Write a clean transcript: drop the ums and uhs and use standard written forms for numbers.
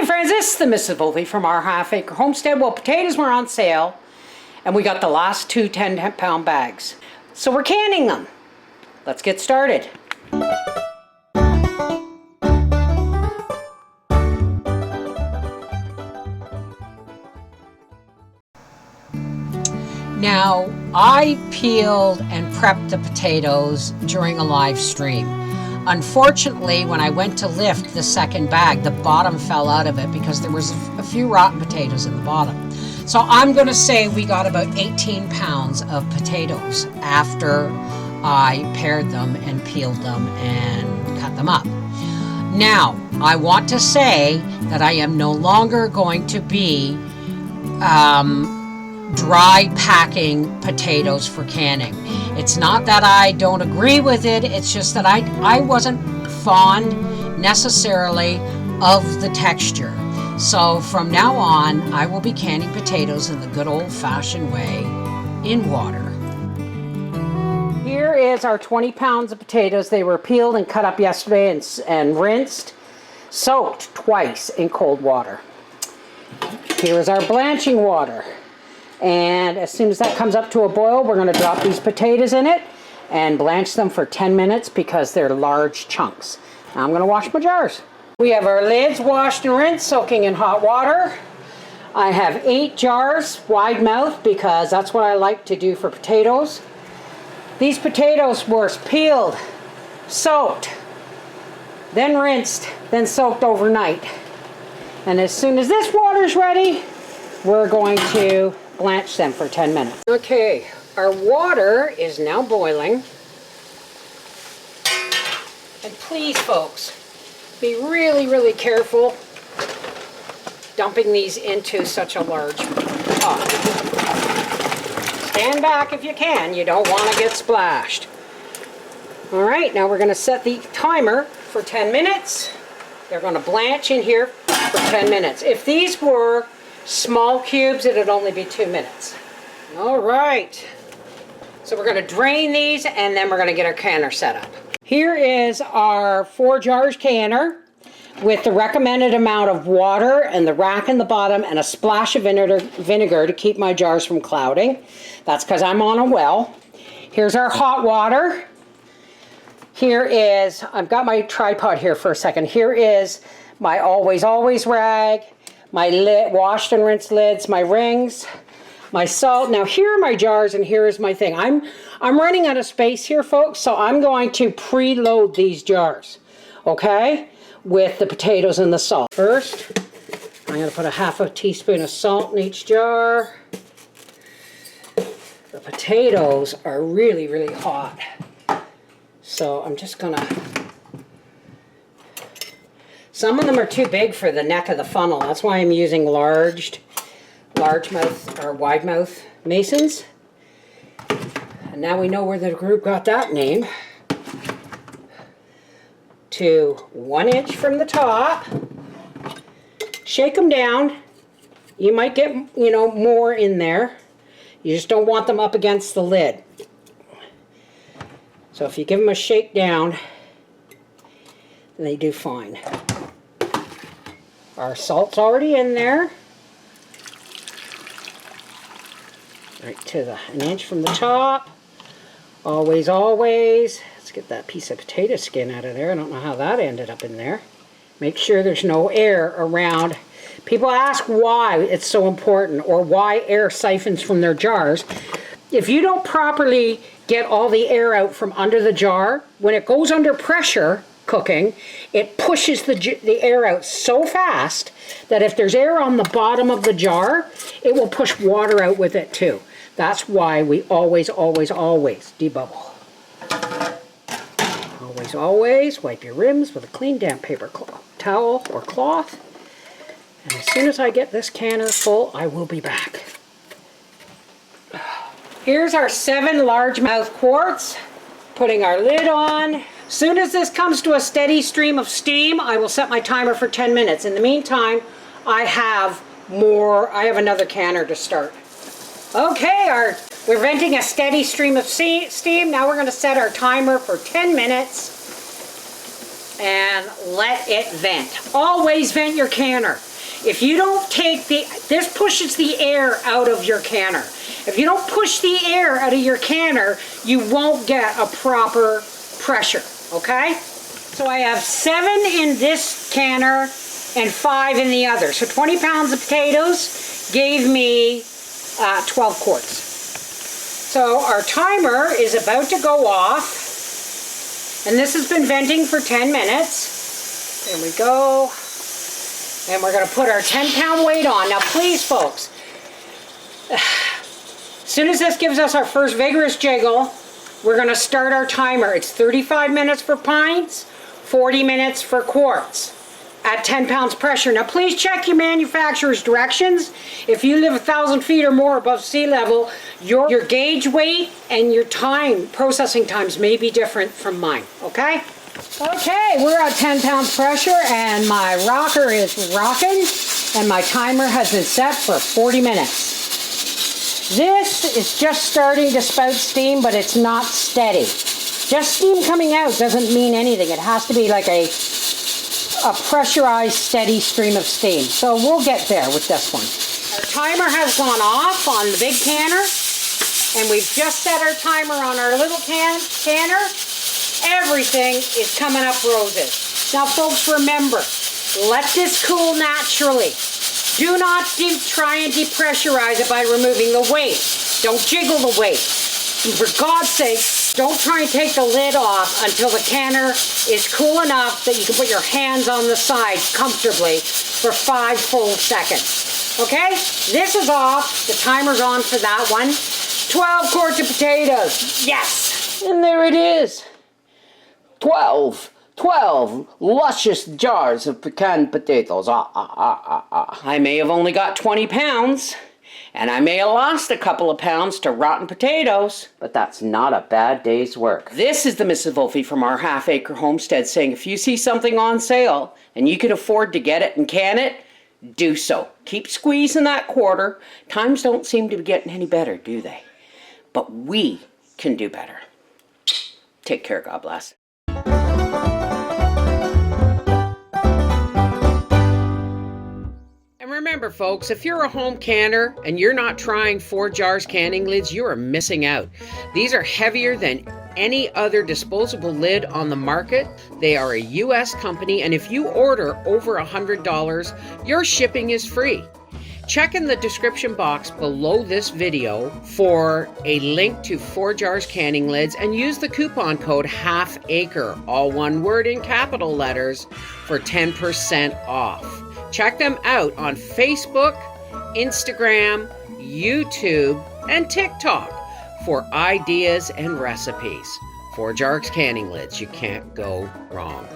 Hey friends, this is the Mrs. Volpe from Our Half Acre Homestead. Well, potatoes were on sale and we got the last two 10-pound bags. So we're canning them. Let's get started. Now, I peeled and prepped the potatoes during a live stream. Unfortunately, when I went to lift the second bag, the bottom fell out of it because there was a few rotten potatoes in the bottom. So I'm going to say we got about 18 pounds of potatoes after I pared them and peeled them and cut them up. Now, I want to say that I am no longer going to be dry packing potatoes for canning. It's not that I don't agree with it, it's just that I wasn't fond necessarily of the texture. So from now on, I will be canning potatoes in the good old-fashioned way in water. Here is our 20 pounds of potatoes. They were peeled and cut up yesterday and rinsed, soaked twice in cold water. Here is our blanching water. And as soon as that comes up to a boil, we're going to drop these potatoes in it and blanch them for 10 minutes because they're large chunks. Now I'm going to wash my jars. We have our lids washed and rinsed, soaking in hot water. I have 8 jars, wide mouth, because that's what I like to do for potatoes. These potatoes were peeled, soaked, then rinsed, then soaked overnight. And as soon as this water's ready, we're going to blanch them for 10 minutes. Okay, our water is now boiling. And please, folks, be really, really careful dumping these into such a large pot. Stand back if you can. You don't want to get splashed. All right, now we're going to set the timer for 10 minutes. They're going to blanch in here for 10 minutes. If these were small cubes, it'd only be 2 minutes. All right. So we're going to drain these and then we're going to get our canner set up. Here is our 4 jars canner with the recommended amount of water and the rack in the bottom and a splash of vinegar to keep my jars from clouding. That's because I'm on a well. Here's our hot water. Here is, I've got my tripod here for a second. Here is my always rag, my washed and rinsed lids, my rings, my salt. Now here are my jars and here is my thing. I'm running out of space here, folks, so I'm going to preload these jars, okay, with the potatoes and the salt. First, I'm going to put a half a teaspoon of salt in each jar. The potatoes are really, really hot, so I'm just going to... Some of them are too big for the neck of the funnel. That's why I'm using large mouth or wide mouth masons. And now we know where the group got that name. To 1 inch from the top. Shake them down. You might get, more in there. You just don't want them up against the lid. So if you give them a shake down, they do fine. Our salt's already in there. Right to an inch from the top. Always. Let's get that piece of potato skin out of there. I don't know how that ended up in there. Make sure there's no air around. People ask why it's so important or why air siphons from their jars. If you don't properly get all the air out from under the jar, when it goes under pressure, cooking, it pushes the air out so fast that if there's air on the bottom of the jar, it will push water out with it too. That's why we always debubble. Always wipe your rims with a clean damp paper towel or cloth. And as soon as I get this canner full, I will be back. Here's our 7 largemouth quarts. Putting our lid on. Soon as this comes to a steady stream of steam, I will set my timer for 10 minutes. In the meantime, I have another canner to start. Okay, we're venting a steady stream of steam. Now we're going to set our timer for 10 minutes and let it vent. Always vent your canner. If you don't take this pushes the air out of your canner. If you don't push the air out of your canner, you won't get a proper pressure, okay? So I have 7 in this canner and 5 in the other. So 20 pounds of potatoes gave me 12 quarts. So our timer is about to go off, and this has been venting for 10 minutes. There we go. And we're going to put our 10-pound weight on. Now please, folks, as soon as this gives us our first vigorous jiggle, we're going to start our timer. It's 35 minutes for pints, 40 minutes for quarts at 10 pounds pressure. Now please check your manufacturer's directions. If you live 1,000 feet or more above sea level, your gauge weight and your processing times may be different from mine, okay? Okay, we're at 10 pounds pressure and my rocker is rocking and my timer has been set for 40 minutes. This is just starting to spout steam, but it's not steady. Just steam coming out doesn't mean anything. It has to be like a pressurized, steady stream of steam. So we'll get there with this one. Our timer has gone off on the big canner, and we've just set our timer on our little canner. Everything is coming up roses. Now folks, remember, let this cool naturally. Do not try and depressurize it by removing the weight. Don't jiggle the weight. And for God's sake, don't try and take the lid off until the canner is cool enough that you can put your hands on the side comfortably for 5 full seconds. Okay? This is off. The timer's on for that one. 12 quarts of potatoes. Yes! And there it is. 12 luscious jars of pecan potatoes. I may have only got 20 pounds, and I may have lost a couple of pounds to rotten potatoes, But that's not a bad day's work. this is the Mrs. Wolfie from Our Half Acre Homestead saying if you see something on sale and you can afford to get it and can it, do so. Keep squeezing that quarter. Times don't seem to be getting any better, do they? But we can do better. Take care, God bless. And remember, folks, if you're a home canner and you're not trying 4 jars canning lids, you are missing out. These are heavier than any other disposable lid on the market. They are a U.S. company, and if you order over $100, your shipping is free. Check in the description box below this video for a link to 4 jars canning lids and use the coupon code HALFACRE, all one word in capital letters, for 10% off. Check them out on Facebook, Instagram, YouTube, and TikTok for ideas and recipes. 4 jars canning lids, you can't go wrong.